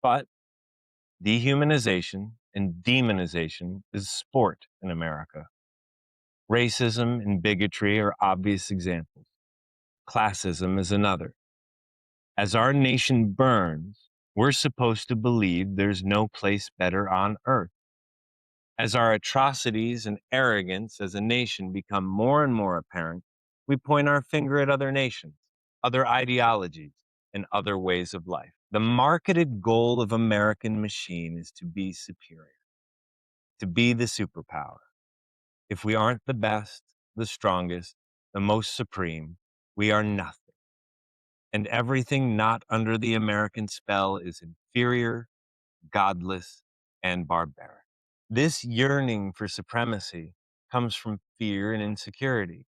But dehumanization and demonization is sport in America. Racism and bigotry are obvious examples. Classism is another. As our nation burns, we're supposed to believe there's no place better on earth. As our atrocities and arrogance as a nation become more and more apparent, we point our finger at other nations, other ideologies, and other ways of life. The marketed goal of American machine is to be superior, to be the superpower. If we aren't the best, the strongest, the most supreme, we are nothing. And everything not under the American spell is inferior, godless, and barbaric. This yearning for supremacy comes from fear and insecurity,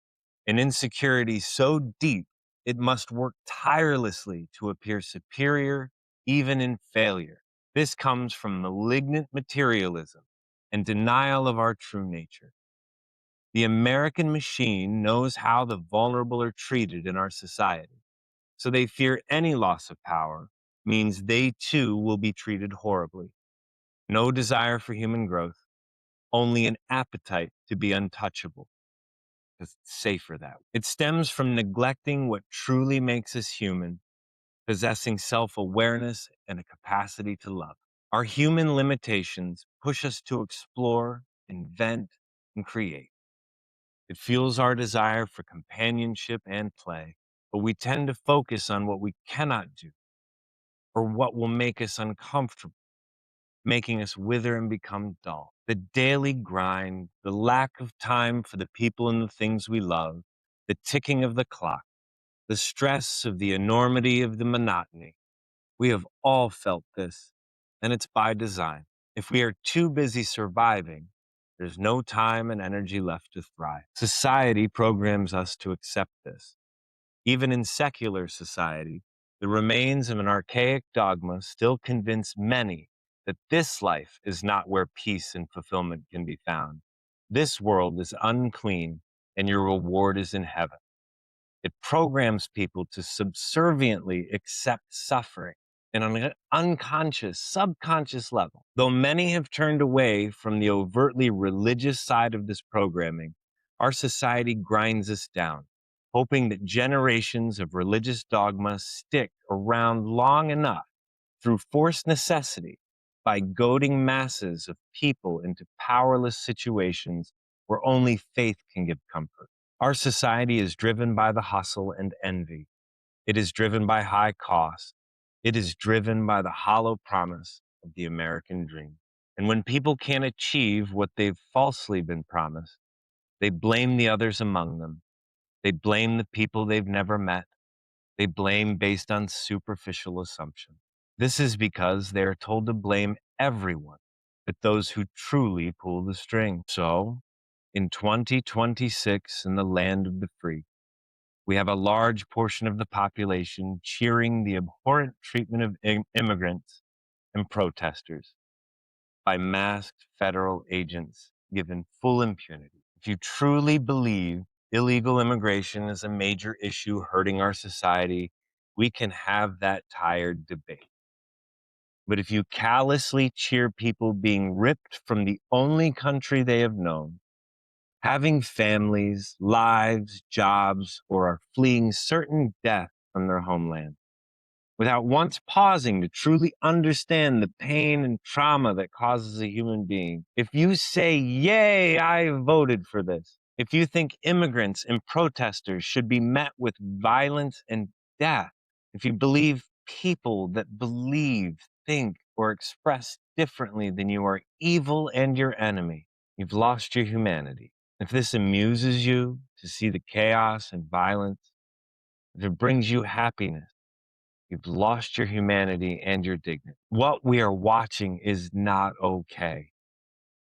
an insecurity so deep it must work tirelessly to appear superior, even in failure. This comes from malignant materialism and denial of our true nature. The American machine knows how the vulnerable are treated in our society, so they fear any loss of power means they too will be treated horribly. No desire for human growth, only an appetite to be untouchable, because it's safer that way. It stems from neglecting what truly makes us human, possessing self-awareness and a capacity to love. Our human limitations push us to explore, invent, and create. It fuels our desire for companionship and play, but we tend to focus on what we cannot do or what will make us uncomfortable, making us wither and become dull. The daily grind, the lack of time for the people and the things we love, the ticking of the clock, the stress of the enormity of the monotony. We have all felt this, and it's by design. If we are too busy surviving, there's no time and energy left to thrive. Society programs us to accept this. Even in secular society, the remains of an archaic dogma still convince many that this life is not where peace and fulfillment can be found. This world is unclean, and your reward is in heaven. It programs people to subserviently accept suffering and on an unconscious, subconscious level. Though many have turned away from the overtly religious side of this programming, our society grinds us down, hoping that generations of religious dogma stick around long enough through forced necessity by goading masses of people into powerless situations where only faith can give comfort. Our society is driven by the hustle and envy. It is driven by high cost. It is driven by the hollow promise of the American dream. And when people can't achieve what they've falsely been promised, they blame the others among them. They blame the people they've never met. They blame based on superficial assumptions. This is because they are told to blame everyone but those who truly pull the string. So, in 2026, in the land of the free, we have a large portion of the population cheering the abhorrent treatment of immigrants and protesters by masked federal agents given full impunity. If you truly believe illegal immigration is a major issue hurting our society, we can have that tired debate. But if you callously cheer people being ripped from the only country they have known, having families, lives, jobs, or are fleeing certain death from their homeland, without once pausing to truly understand the pain and trauma that causes a human being. If you say, yay, I voted for this. If you think immigrants and protesters should be met with violence and death. If you believe people that believe, think, or express differently than you are evil and your enemy, you've lost your humanity. If this amuses you to see the chaos and violence, if it brings you happiness, you've lost your humanity and your dignity. What we are watching is not okay.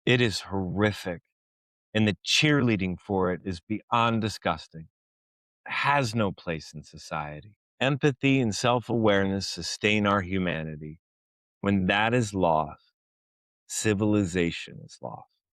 It is horrific, and the cheerleading for it is beyond disgusting. It has no place in society. Empathy and self-awareness sustain our humanity. When that is lost, civilization is lost.